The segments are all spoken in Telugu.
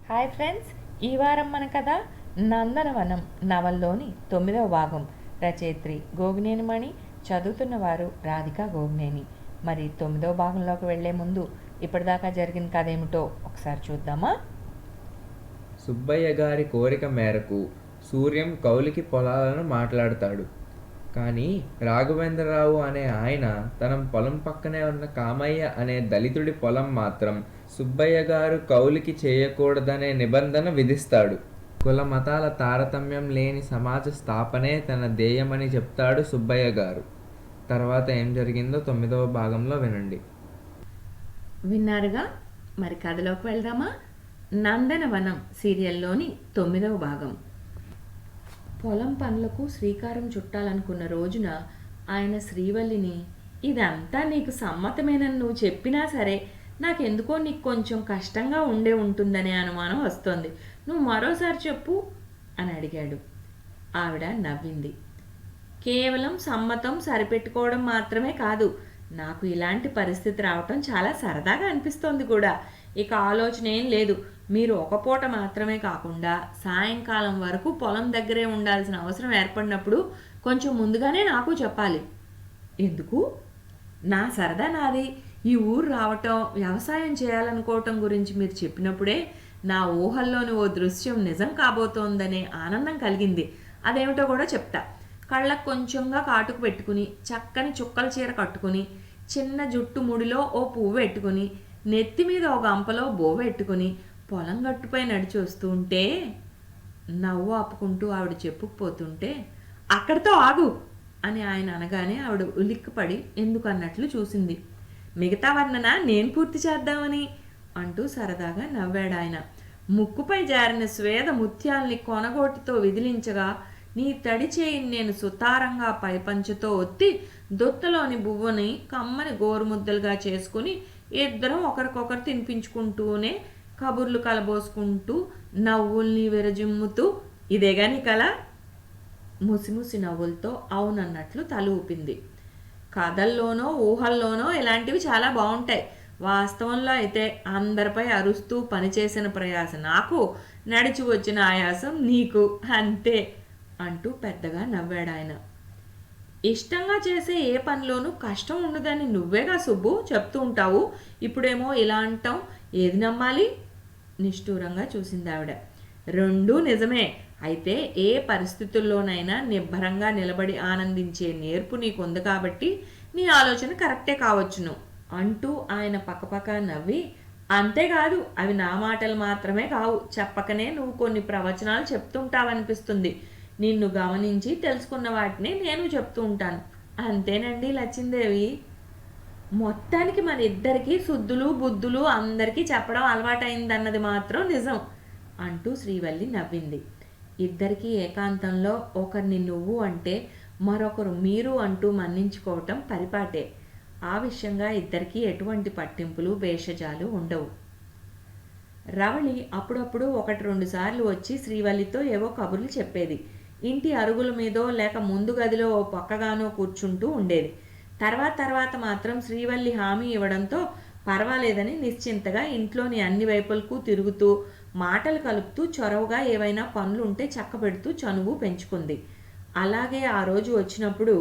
హాయ్ ఫ్రెండ్స్, ఈ వారం మన కథ నందనవనం నవల్లోని 9వ భాగం. రచయిత్రి గోగినేని మణి, చదువుతున్నవారు రాధిక గోగినేని. మరి 9వ భాగంలోకి వెళ్లే ముందు ఇప్పటిదాకా జరిగిన కథ ఏమిటో ఒకసారి చూద్దామా. సుబ్బయ్య గారి కోరిక మేరకు సూర్యం కౌలికి పొలాలను మాట్లాడతాడు. కానీ రాఘవేంద్రరావు అనే ఆయన తన పొలం పక్కనే ఉన్న కామయ్య అనే దళితుడి పొలం మాత్రం సుబ్బయ్య గారు కౌలికి చేయకూడదనే నిబంధన విధిస్తాడు. కుల మతాల తారతమ్యం లేని సమాజ స్థాపనే తన ధ్యేయమని చెప్తాడు సుబ్బయ్య గారు. తర్వాత ఏం జరిగిందో 9వ భాగంలో వినండి. విన్నారుగా, మరి కథలోకి వెళ్దామా. నందనవనం సీరియల్లోని 9వ భాగం. పొలం పనులకు శ్రీకారం చుట్టాలనుకున్న రోజున ఆయన శ్రీవల్లిని, ఇదంతా నీకు సమ్మతమేనని నువ్వు చెప్పినా సరే నాకెందుకో నీకు కొంచెం కష్టంగా ఉండే ఉంటుందనే అనుమానం వస్తోంది, నువ్వు మరోసారి చెప్పు అని అడిగాడు. ఆవిడ నవ్వింది. కేవలం సమ్మతం సరిపెట్టుకోవడం మాత్రమే కాదు, నాకు ఇలాంటి పరిస్థితి రావటం చాలా సరదాగా అనిపిస్తోంది కూడా. ఇక ఆలోచన ఏం లేదు. మీరు ఒక పూట మాత్రమే కాకుండా సాయంకాలం వరకు పొలం దగ్గరే ఉండాల్సిన అవసరం ఏర్పడినప్పుడు కొంచెం ముందుగానే నాకు చెప్పాలి. ఎందుకు? నా సరదా నాది. ఈ ఊరు రావటం, వ్యవసాయం చేయాలనుకోవటం గురించి మీరు చెప్పినప్పుడే నా ఊహల్లోని ఓ దృశ్యం నిజం కాబోతోందనే ఆనందం కలిగింది. అదేమిటో కూడా చెప్తా. కళ్ళకు కొంచెంగా కాటుకు పెట్టుకుని, చక్కని చుక్కల చీర కట్టుకుని, చిన్న జుట్టు ముడిలో ఓ పువ్వు పెట్టుకుని, నెత్తి మీద ఒక గంపలో బో పెట్టుకుని పొలం గట్టుపై నడిచి వస్తూ ఉంటే, నవ్వు ఆపుకుంటూ ఆవిడ చెప్పుకుపోతుంటే, అక్కడితో ఆగు అని ఆయన అనగానే ఆవిడ ఉలిక్కిపడి ఎందుకన్నట్లు చూసింది. మిగతా వర్ణన నేను పూర్తి చేద్దామని అంటూ సరదాగా నవ్వాడు ఆయన. ముక్కుపై జారిన స్వేద ముత్యాల్ని కొనగోటితో విదిలించగా, నీ తడి చేయిని నేను సుతారంగా పైపంచుతో ఒత్తి దొత్తలోని బువ్వని కమ్మని గోరుముద్దలుగా చేసుకుని ఇద్దరం ఒకరికొకరు తినిపించుకుంటూనే కబుర్లు కలబోసుకుంటూ నవ్వుల్ని విరజిమ్ముతూ, ఇదేగా నీ కల? ముసిముసి నవ్వులతో అవునన్నట్లు తల ఊపింది. కథల్లోనో ఊహల్లోనో ఇలాంటివి చాలా బాగుంటాయి. వాస్తవంలో అయితే అందరిపై అరుస్తూ పనిచేసిన ప్రయాస నాకు, నడిచి వచ్చిన ఆయాసం నీకు, అంతే అంటూ పెద్దగా నవ్వాడు ఆయన. ఇష్టంగా చేసే ఏ పనిలోనూ కష్టం ఉండదని నువ్వేగా సుబ్బు చెప్తూ ఉంటావు. ఇప్పుడేమో ఇలా అంటాం, ఏది నమ్మాలి? నిష్ఠూరంగా చూసింది ఆవిడ. రెండూ నిజమే. అయితే ఏ పరిస్థితుల్లోనైనా నిబ్బరంగా నిలబడి ఆనందించే నేర్పు నీకుంది కాబట్టి నీ ఆలోచన కరెక్టే కావచ్చును అంటూ ఆయన పక్కపక్క నవ్వి, అంతేకాదు అవి నా మాటలు మాత్రమే కావు, చెప్పకనే నువ్వు కొన్ని ప్రవచనాలు చెప్తుంటావనిపిస్తుంది. నిన్ను గమనించి తెలుసుకున్న వాటిని నేను చెప్తూ ఉంటాను. అంతేనండి లచ్చిందేవి. మొత్తానికి మన ఇద్దరికీ శుద్ధులు బుద్ధులు అందరికీ చెప్పడం అలవాటైందన్నది మాత్రం నిజం అంటూ శ్రీవల్లి నవ్వింది. ఇద్దరికీ ఏకాంతంలో ఒకరిని నువ్వు అంటే మరొకరు మీరు అంటూ మన్నించుకోవటం పరిపాటే. ఆ విషయంగా ఇద్దరికీ ఎటువంటి పట్టింపులు భేషజాలు ఉండవు. రవళి అప్పుడప్పుడు 1-2 సార్లు వచ్చి శ్రీవల్లితో ఏవో కబుర్లు చెప్పేది. ఇంటి అరుగుల మీదో లేక ముందు గదిలో ఓ పక్కగానో కూర్చుంటూ ఉండేది. తర్వాత మాత్రం శ్రీవల్లి హామీ ఇవ్వడంతో పర్వాలేదని నిశ్చింతగా ఇంట్లోని అన్ని వైపులకు తిరుగుతూ, మాటలు కలుపుతూ, చొరవగా ఏవైనా పనులుంటే చక్కబెడుతూ చనువు పెంచుకుంది. అలాగే ఆ రోజు వచ్చినప్పుడు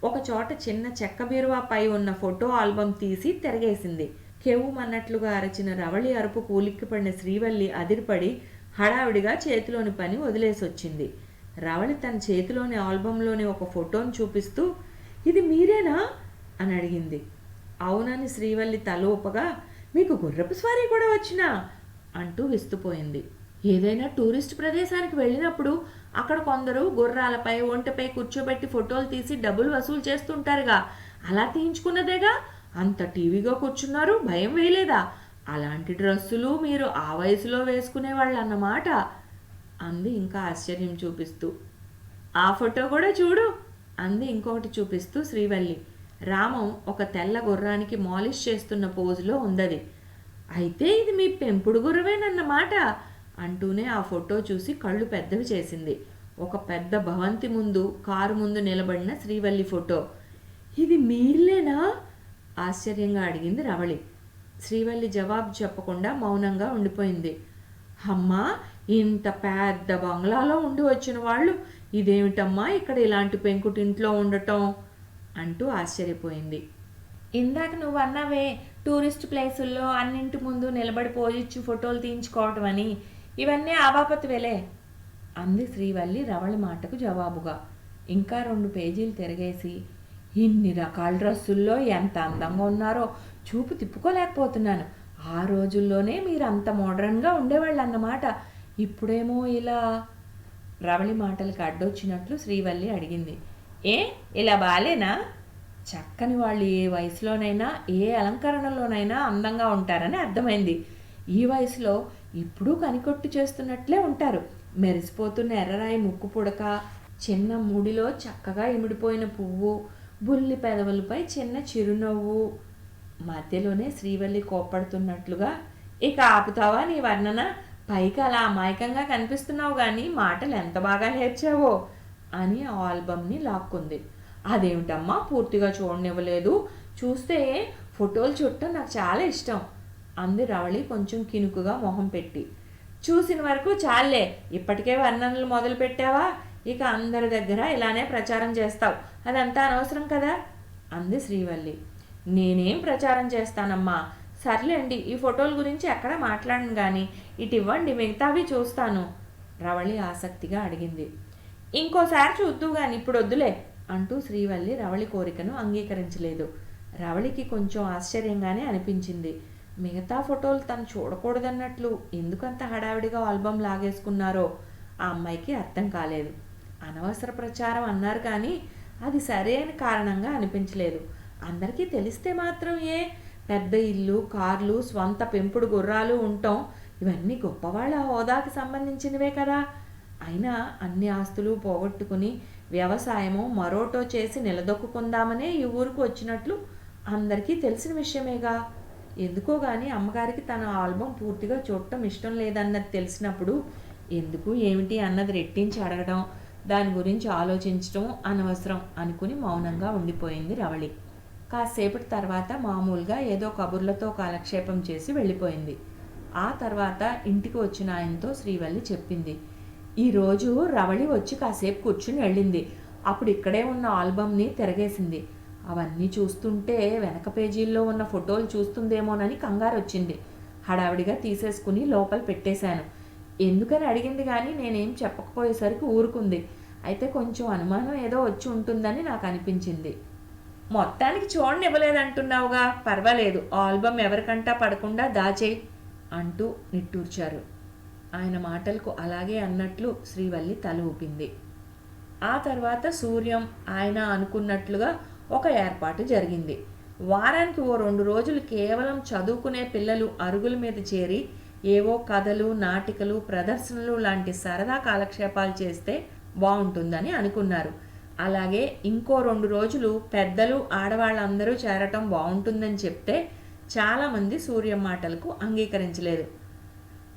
ఒకచోట చిన్న చెక్క బీరువాపై ఉన్న ఫోటో ఆల్బమ్ తీసి తిరగేసింది. కెవ్వుమన్నట్లుగా అరచిన రవళి అరుపు కూలిక్కిపడిన శ్రీవల్లి అదిరిపడి హడావిడిగా చేతిలోని పని వదిలేసొచ్చింది. రవళి తన చేతిలోని ఆల్బంలోని ఒక ఫోటోను చూపిస్తూ, ఇది మీరేనా అని అడిగింది. అవునని శ్రీవల్లి తలూపగా, మీకు గుర్రపు స్వారీ కూడా వచ్చినా అంటూ విస్తుపోయింది. ఏదైనా టూరిస్ట్ ప్రదేశానికి వెళ్ళినప్పుడు అక్కడ కొందరు గుర్రాలపై ఒంటపై కూర్చోబెట్టి ఫోటోలు తీసి డబ్బులు వసూలు చేస్తుంటారుగా, అలా తీయించుకున్నదేగా. అంత టీవీగా కూర్చున్నారు, భయం వేయలేదా? అలాంటి డ్రెస్సులు మీరు ఆ వయసులో వేసుకునేవాళ్ళు అన్నమాట అంది ఇంకా ఆశ్చర్యం చూపిస్తూ. ఆ ఫోటో కూడా చూడు అంది ఇంకొకటి చూపిస్తూ శ్రీవల్లి. రామం ఒక తెల్ల గుర్రానికి మాలిష్ చేస్తున్న పోజులో ఉందది. అయితే ఇది మీ పెంపుడు గుర్రమేనన్నమాట అంటూనే ఆ ఫోటో చూసి కళ్ళు పెద్దవి చేసింది. ఒక పెద్ద భవంతి ముందు, కారు ముందు నిలబడిన శ్రీవల్లి ఫోటో. ఇది మీర్లేనా ఆశ్చర్యంగా అడిగింది రవళి. శ్రీవల్లి జవాబు చెప్పకుండా మౌనంగా ఉండిపోయింది. అమ్మా, ఇంత పెద్ద బంగ్లాలో ఉండి వచ్చిన వాళ్ళు ఇదేమిటమ్మా ఇక్కడ ఇలాంటి పెంకుటింట్లో ఉండటం అంటూ ఆశ్చర్యపోయింది. ఇందాక నువ్వు అన్నావే టూరిస్ట్ ప్లేసుల్లో అన్నింటి ముందు నిలబడి పోజిచ్చి ఫోటోలు తీయించుకోవటం అని, ఇవన్నీ ఆబాపతివేలే అంది శ్రీవల్లి రవళి మాటకు జవాబుగా. ఇంకా 2 పేజీలు తిరగేసి, ఇన్ని రకాల డ్రెస్సుల్లో ఎంత అందంగా ఉన్నారో చూపు తిప్పుకోలేకపోతున్నాను. ఆ రోజుల్లోనే మీరు అంత మోడ్రన్గా ఉండేవాళ్ళు అన్నమాట. ఇప్పుడేమో ఇలా. రవళి మాటలకు అడ్డొచ్చినట్లు శ్రీవల్లి అడిగింది. ఏ ఇలా బాలేనా? చక్కని వాళ్ళు ఏ వయసులోనైనా ఏ అలంకరణలోనైనా అందంగా ఉంటారని అర్థమైంది. ఈ వయసులో ఇప్పుడు కనికొట్టు చేస్తున్నట్లే ఉంటారు. మెరిసిపోతున్న ఎర్రరాయి ముక్కు పుడక, చిన్న ముడిలో చక్కగా ఇమిడిపోయిన పువ్వు, బుల్లి పెదవులపై చిన్న చిరునవ్వు. మధ్యలోనే శ్రీవల్లి కోప్పడుతున్నట్లుగా, ఇక ఆపుతావా నీ వర్ణన? పైకి అలా అమాయకంగా కనిపిస్తున్నావు కానీ మాటలు ఎంత బాగా నేర్చావో అని ఆల్బమ్ని లాక్కుంది. అదేమిటమ్మా పూర్తిగా చూడనివ్వలేదు? చూస్తే ఫోటోలు చుట్టం నాకు చాలా ఇష్టం అంది రవళి కొంచెం కినుకుగా మొహం పెట్టి. చూసిన వరకు చాలే, ఇప్పటికే వర్ణనలు మొదలు పెట్టావా? ఇక అందరి దగ్గర ఇలానే ప్రచారం చేస్తావు, అదంతా అనవసరం కదా అంది శ్రీవల్లి. నేనేం ప్రచారం చేస్తానమ్మా? సర్లేండి, ఈ ఫోటోల గురించి ఎక్కడ మాట్లాడను కానీ ఇటు ఇవ్వండి, మిగతావి చూస్తాను రవళి ఆసక్తిగా అడిగింది. ఇంకోసారి చూద్దు కానీ ఇప్పుడు వద్దులే అంటూ శ్రీవల్లి రవళి కోరికను అంగీకరించలేదు. రవళికి కొంచెం ఆశ్చర్యంగానే అనిపించింది. మిగతా ఫోటోలు తను చూడకూడదన్నట్లు ఎందుకంత హడావిడిగా ఆల్బమ్ లాగేసుకున్నారో ఆ అమ్మాయికి అర్థం కాలేదు. అనవసర ప్రచారం అన్నారు కానీ అది సరైన కారణంగా అనిపించలేదు. అందరికీ తెలిస్తే మాత్రం పెద్ద ఇల్లు, కార్లు, స్వంత పెంపుడు గుర్రాలు ఉండటం ఇవన్నీ గొప్పవాళ్ళ హోదాకి సంబంధించినవే కదా. అయినా అన్ని ఆస్తులు పోగొట్టుకుని వ్యవసాయము మరోటో చేసి నిలదొక్కుందామనే ఈ ఊరికి వచ్చినట్లు అందరికీ తెలిసిన విషయమేగా. ఎందుకో కానీ అమ్మగారికి తన ఆల్బమ్ పూర్తిగా చూడటం ఇష్టం లేదన్నది తెలిసినప్పుడు ఎందుకు ఏమిటి అన్నది రెట్టించి అడగడం, దాని గురించి ఆలోచించడం అనవసరం అనుకుని మౌనంగా ఉండిపోయింది రవళి. కాసేపటి తర్వాత మామూలుగా ఏదో కబుర్లతో కాలక్షేపం చేసి వెళ్ళిపోయింది. ఆ తర్వాత ఇంటికి వచ్చిన ఆయనతో శ్రీవల్లి చెప్పింది. ఈరోజు రవళి వచ్చి కాసేపు కూర్చుని వెళ్ళింది. అప్పుడు ఇక్కడే ఉన్న ఆల్బమ్ని తిరగేసింది. అవన్నీ చూస్తుంటే వెనక పేజీల్లో ఉన్న ఫోటోలు చూస్తుందేమోనని కంగారు వచ్చింది. హడావిడిగా తీసేసుకుని లోపల పెట్టేశాను. ఎందుకని అడిగింది కానీ నేనేం చెప్పకపోయేసరికి ఊరుకుంది. అయితే కొంచెం అనుమానం ఏదో వచ్చి ఉంటుందని నాకు అనిపించింది. మొత్తానికి చూడనివ్వలేదంటున్నావుగా, పర్వాలేదు, ఆల్బమ్ ఎవరికంటా పడకుండా దాచేయి అంటూ నిట్టూర్చారు. ఆయన మాటలకు అలాగే అన్నట్లు శ్రీవల్లి తల ఊపింది. ఆ తర్వాత సూర్యం ఆయన అనుకున్నట్లుగా ఒక ఏర్పాటు జరిగింది. వారానికి ఓ 2 రోజులు కేవలం చదువుకునే పిల్లలు అరుగుల మీద చేరి ఏవో కథలు, నాటికలు, ప్రదర్శనలు లాంటి సరదా కాలక్షేపాలు చేస్తే బాగుంటుందని అనుకున్నారు. అలాగే ఇంకో 2 రోజులు పెద్దలు, ఆడవాళ్ళందరూ చేరటం బాగుంటుందని చెప్తే చాలామంది సూర్యం మాటలకు అంగీకరించలేదు.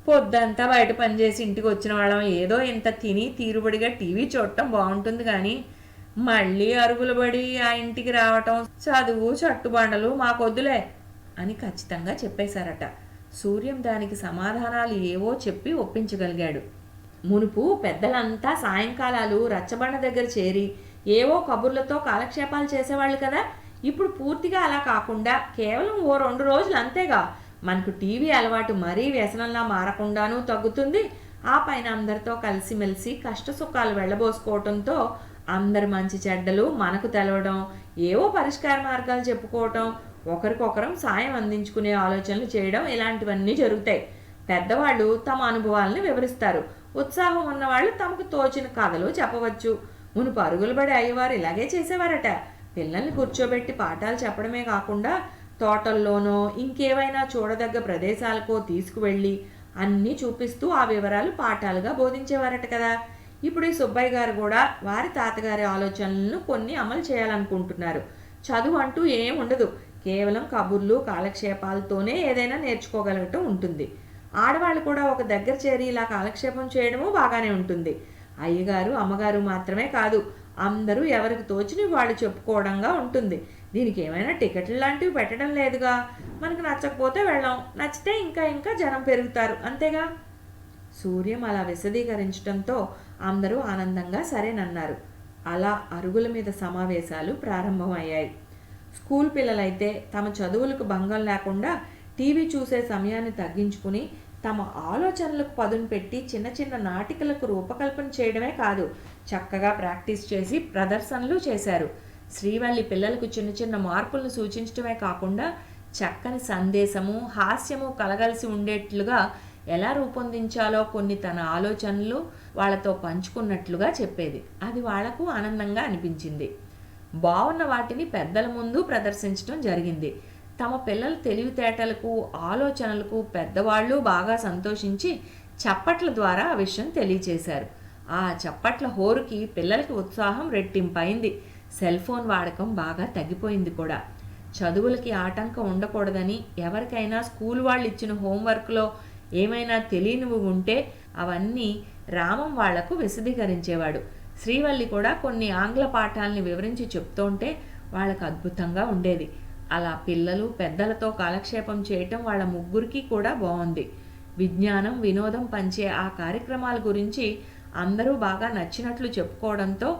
పొద్దంతా బయట పనిచేసి ఇంటికి వచ్చిన వాళ్ళం ఏదో ఇంత తిని తీరుబడిగా టీవీ చూడటం బాగుంటుంది కానీ మళ్ళీ అరుగులు పడి ఆ ఇంటికి రావటం, చదువు, చట్టుబండలు మాకొద్దులే అని ఖచ్చితంగా చెప్పేశారట. సూర్యం దానికి సమాధానాలు ఏవో చెప్పి ఒప్పించగలిగాడు. మునుపు పెద్దలంతా సాయంకాలాలు రచ్చబండ దగ్గర చేరి ఏవో కబుర్లతో కాలక్షేపాలు చేసేవాళ్ళు కదా. ఇప్పుడు పూర్తిగా అలా కాకుండా కేవలం ఓ 2 రోజులు అంతేగా. మనకు టీవీ అలవాటు మరీ వ్యసనంలా మారకుండానూ తగ్గుతుంది. ఆ పైన అందరితో కలిసిమెలిసి కష్ట సుఖాలు వెళ్ళబోసుకోవటంతో అందరి మంచి చెడ్డలు మనకు తెలవడం, ఏవో పరిష్కార మార్గాలు చెప్పుకోవటం, ఒకరికొకరం సాయం అందించుకునే ఆలోచనలు చేయడం, ఇలాంటివన్నీ జరుగుతాయి. పెద్దవాళ్ళు తమ అనుభవాలను వివరిస్తారు. ఉత్సాహం ఉన్నవాళ్ళు తమకు తోచిన కథలు చెప్పవచ్చు. మునుపు పరుగులు పడి అయ్యేవారు ఇలాగే చేసేవారట. పిల్లల్ని కూర్చోబెట్టి పాఠాలు చెప్పడమే కాకుండా తోటల్లోనో ఇంకేవైనా చూడదగ్గ ప్రదేశాలకో తీసుకువెళ్ళి అన్నీ చూపిస్తూ ఆ వివరాలు పాఠాలుగా బోధించేవారట కదా. ఇప్పుడు ఈ సుబ్బయ్య గారు కూడా వారి తాతగారి ఆలోచనలను కొన్ని అమలు చేయాలనుకుంటున్నారు. చదువు అంటూ ఏం ఉండదు, కేవలం కబుర్లు, కాలక్షేపాలతోనే ఏదైనా నేర్చుకోగలగటం ఉంటుంది. ఆడవాళ్ళు కూడా ఒక దగ్గర చేరి ఇలా కాలక్షేపం చేయడము బాగానే ఉంటుంది. అయ్యగారు, అమ్మగారు మాత్రమే కాదు, అందరూ ఎవరికి తోచిని వాళ్ళు చెప్పుకోవడంగా ఉంటుంది. దీనికి ఏమైనా టికెట్లు లాంటివి పెట్టడం లేదుగా. మనకు నచ్చకపోతే వెళ్ళాం, నచ్చితే ఇంకా ఇంకా జనం పెరుగుతారు, అంతేగా. సూర్యం అలా విశదీకరించడంతో అందరూ ఆనందంగా సరేనన్నారు. అలా అరుగుల మీద సమావేశాలు ప్రారంభమయ్యాయి. స్కూల్ పిల్లలైతే తమ చదువులకు భంగం లేకుండా టీవీ చూసే సమయాన్ని తగ్గించుకుని తమ ఆలోచనలకు పదును పెట్టి చిన్న చిన్న నాటికలకు రూపకల్పన చేయడమే కాదు, చక్కగా ప్రాక్టీస్ చేసి ప్రదర్శనలు చేశారు. శ్రీవల్లి పిల్లలకు చిన్న చిన్న మార్పులను సూచించడమే కాకుండా చక్కని సందేశము, హాస్యము కలగలిసి ఉండేట్లుగా ఎలా రూపొందించాలో కొన్ని తన ఆలోచనలు వాళ్ళతో పంచుకున్నట్లుగా చెప్పేది. అది వాళ్లకు ఆనందంగా అనిపించింది. బాగున్న వాటిని పెద్దల ముందు ప్రదర్శించడం జరిగింది. తమ పిల్లల తెలివితేటలకు, ఆలోచనలకు పెద్దవాళ్ళు బాగా సంతోషించి చప్పట్ల ద్వారా ఆ విషయం తెలియచేశారు. ఆ చప్పట్ల హోరుకి పిల్లలకి ఉత్సాహం రెట్టింపైంది. సెల్ ఫోన్ వాడకం బాగా తగ్గిపోయింది కూడా. చదువులకి ఆటంకం ఉండకూడదని ఎవరికైనా స్కూల్ వాళ్ళు ఇచ్చిన హోంవర్క్లో ఏమైనా తెలియనివి ఉంటే అవన్నీ రామం వాళ్లకు విశదీకరించేవాడు. శ్రీవల్లి కూడా కొన్ని ఆంగ్ల పాఠాలని వివరించి చెప్తుంటే వాళ్ళకు అద్భుతంగా ఉండేది. అలా పిల్లలు పెద్దలతో కాలక్షేపం చేయటం వాళ్ళ ముగ్గురికి కూడా బాగుంది. విజ్ఞానం, వినోదం పంచే ఆ కార్యక్రమాల గురించి అందరూ బాగా నచ్చినట్లు చెప్పుకోవడంతో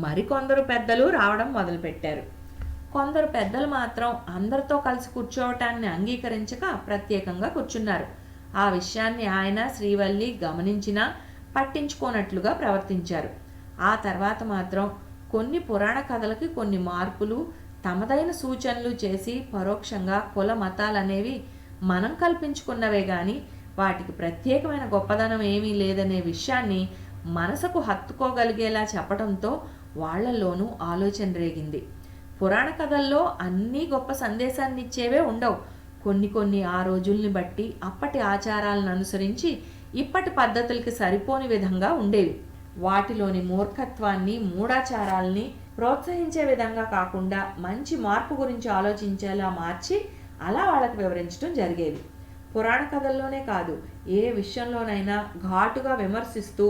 మరికొందరు పెద్దలు రావడం మొదలుపెట్టారు. కొందరు పెద్దలు మాత్రం అందరితో కలిసి కూర్చోవటాన్ని అంగీకరించక ప్రత్యేకంగా కూర్చున్నారు. ఆ విషయాన్ని ఆయన, శ్రీవల్లి గమనించినా పట్టించుకోనట్లుగా ప్రవర్తించారు. ఆ తర్వాత మాత్రం కొన్ని పురాణ కథలకి కొన్ని మార్పులు, తమదైన సూచనలు చేసి పరోక్షంగా కుల మతాలనేవి మనం కల్పించుకున్నవే కానీ వాటికి ప్రత్యేకమైన గొప్పదనం ఏమీ లేదనే విషయాన్ని మనసుకు హత్తుకోగలిగేలా చెప్పడంతో వాళ్లలోనూ ఆలోచన రేగింది. పురాణ కథల్లో అన్నీ గొప్ప సందేశాన్ని ఇచ్చేవే ఉండవు. కొన్ని ఆ రోజుల్ని బట్టి అప్పటి ఆచారాలను అనుసరించి ఇప్పటి పద్ధతులకి సరిపోని విధంగా ఉండేవి. వాటిలోని మూర్ఖత్వాన్ని, మూఢాచారాల్ని ప్రోత్సహించే విధంగా కాకుండా మంచి మార్పు గురించి ఆలోచించేలా మార్చి అలా వాళ్ళకి వివరించడం జరిగేది. పురాణ కథల్లోనే కాదు, ఏ విషయంలోనైనా ఘాటుగా విమర్శిస్తూ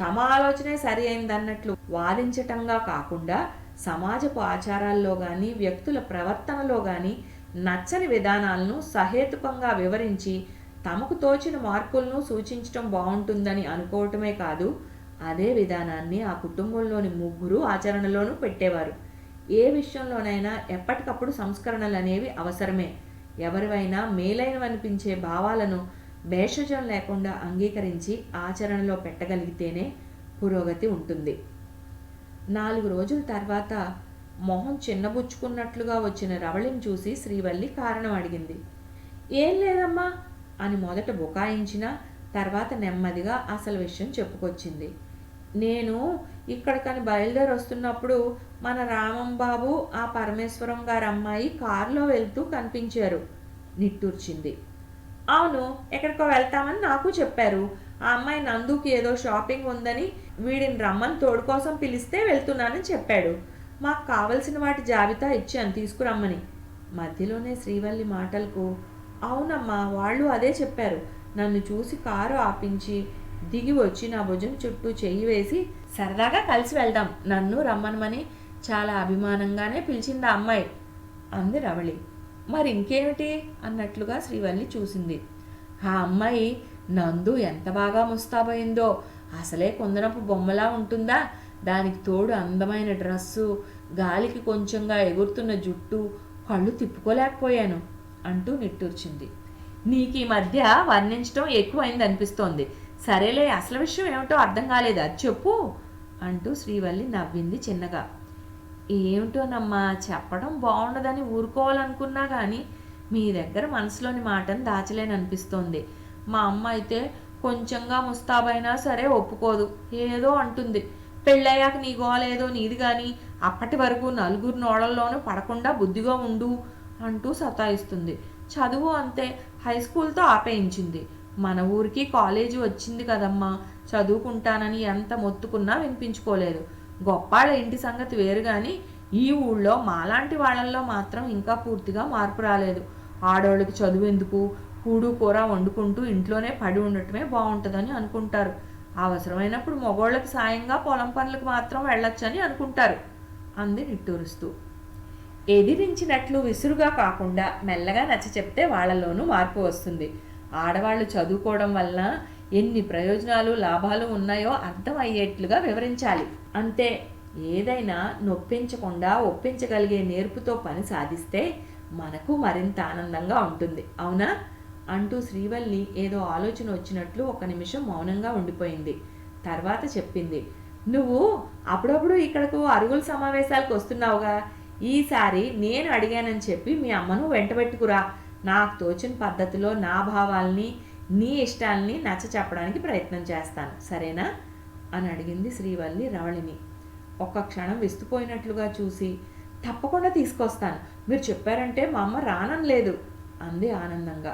తమ ఆలోచనే సరి అయిందన్నట్లు వాదించటంగా కాకుండా సమాజపు ఆచారాల్లో కానీ వ్యక్తుల ప్రవర్తనలో కానీ నచ్చని విధానాలను సహేతుకంగా వివరించి తమకు తోచిన మార్పులను సూచించడం బాగుంటుందని అనుకోవటమే కాదు, అదే విధానాన్ని ఆ కుటుంబంలోని ముగ్గురు ఆచరణలోనూ పెట్టేవారు. ఏ విషయంలోనైనా ఎప్పటికప్పుడు సంస్కరణలు అనేవి అవసరమే. ఎవరివైనా మేలైనవనిపించే భావాలను భేషజం లేకుండా అంగీకరించి ఆచరణలో పెట్టగలిగితేనే పురోగతి ఉంటుంది. 4 రోజుల తర్వాత మొహం చిన్నబుచ్చుకున్నట్లుగా వచ్చిన రవళిని చూసి శ్రీవల్లి కారణం అడిగింది. ఏం లేదమ్మా అని మొదట బుకాయించినా తర్వాత నెమ్మదిగా అసలు విషయం చెప్పుకొచ్చింది. నేను ఇక్కడికని బయలుదేరి వస్తున్నప్పుడు మన రామం బాబు, ఆ పరమేశ్వరం గారి అమ్మాయి కారులో వెళ్తూ కనిపించారు. నిట్టూర్చింది. అవును, ఎక్కడికో వెళ్తామని నాకు చెప్పారు. ఆ అమ్మాయి నందుకి ఏదో షాపింగ్ ఉందని వీడిని రమ్మని తోడు కోసం పిలిస్తే వెళ్తున్నానని చెప్పాడు. మాకు కావలసిన వాటి జాబితా ఇచ్చాను తీసుకురమ్మని. మధ్యలోనే శ్రీవల్లి మాటలకు అవునమ్మా వాళ్ళు అదే చెప్పారు. నన్ను చూసి కారు ఆపించి దిగి వచ్చి నా భుజం చుట్టూ చెయ్యి వేసి సరదాగా కలిసి వెళ్దాం, నన్ను రమ్మనమని చాలా అభిమానంగానే పిలిచింది ఆ అమ్మాయి అంది రవళి. మరి ఇంకేమిటి అన్నట్లుగా శ్రీవల్లి చూసింది. ఆ అమ్మాయి నందు ఎంత బాగా ముస్తాబయిందో, అసలే కుందనపు బొమ్మలా ఉంటుందా, దానికి తోడు అందమైన డ్రస్సు, గాలికి కొంచెంగా ఎగురుతున్న జుట్టు, కళ్ళు తిప్పుకోలేకపోయాను అంటూ నిట్టూర్చింది. నీకు ఈ మధ్య వర్ణించడం ఎక్కువైంది అనిపిస్తోంది. సరేలే, అసలు విషయం ఏమిటో అర్థం కాలేదు, అది చెప్పు అంటూ శ్రీవల్లి నవ్వింది చిన్నగా. ఏమిటోనమ్మా, చెప్పడం బాగుండదని ఊరుకోవాలనుకున్నా కానీ మీ దగ్గర మనసులోని మాటను దాచలేననిపిస్తోంది. మా అమ్మ అయితే కొంచెంగా ముస్తాబైనా సరే ఒప్పుకోదు, ఏదో అంటుంది. పెళ్ళయ్యాక నీ గోలేదో నీది కానీ అప్పటి వరకు నలుగురు నోళ్ళల్లోనూ పడకుండా బుద్ధిగా ఉండు అంటూ సతాయిస్తుంది. చదువు అంతే, హై స్కూల్తో ఆపేయించింది. మన ఊరికి కాలేజీ వచ్చింది కదమ్మా, చదువుకుంటానని ఎంత మొత్తుకున్నా వినిపించుకోలేదు. గొప్పాళ్ళ ఇంటి సంగతి వేరు కానీ ఈ ఊళ్ళో మాలాంటి వాళ్ళల్లో మాత్రం ఇంకా పూర్తిగా మార్పు రాలేదు. ఆడవాళ్ళకి చదువు ఎందుకు, కూడు కూర వండుకుంటూ ఇంట్లోనే పడి ఉండటమే బాగుంటుందని అనుకుంటారు. అవసరమైనప్పుడు మగోళ్ళకి సాయంగా పొలం పనులకు మాత్రం వెళ్ళొచ్చని అనుకుంటారు అంది నిట్టూరుస్తూ. ఎదిరించినట్లు విసురుగా కాకుండా మెల్లగా నచ్చ చెప్తే వాళ్లలోనూ మార్పు వస్తుంది. ఆడవాళ్ళు చదువుకోవడం వలన ఎన్ని ప్రయోజనాలు లాభాలు ఉన్నాయో అర్థమయ్యేట్లుగా వివరించాలి అంతే. ఏదైనా నొప్పించకుండా ఒప్పించగలిగే నేర్పుతో పని సాధిస్తే మనకు మరింత ఆనందంగా ఉంటుంది, అవునా అంటూ శ్రీవల్లి ఏదో ఆలోచన వచ్చినట్లు ఒక నిమిషం మౌనంగా ఉండిపోయింది. తర్వాత చెప్పింది, నువ్వు అప్పుడప్పుడు ఇక్కడకు అరుగుల సమావేశాలకు వస్తున్నావుగా, ఈసారి నేను అడిగానని చెప్పి మీ అమ్మను వెంటబెట్టుకురా. నాకు తోచిన పద్ధతిలో నా భావాల్ని నీ ఇష్టాల్ని నచ్చ చెప్పడానికి ప్రయత్నం చేస్తాను, సరేనా అని అడిగింది శ్రీవల్లి రవళిని. ఒక్క క్షణం విస్తుపోయినట్లుగా చూసి, తప్పకుండా తీసుకొస్తాను, మీరు చెప్పారంటే మా అమ్మ రానలేదు అంది ఆనందంగా.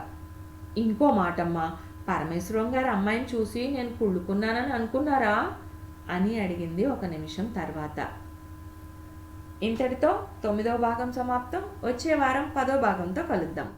ఇంకో మాటమ్మా, పరమేశ్వరం గారి అమ్మాయిని చూసి నేను కుళ్ళుకున్నానని అనుకున్నారా అని అడిగింది ఒక నిమిషం తర్వాత. ఇంతటితో 9వ భాగం సమాప్తం. వచ్చే వారం 10వ భాగంతో కలుద్దాం.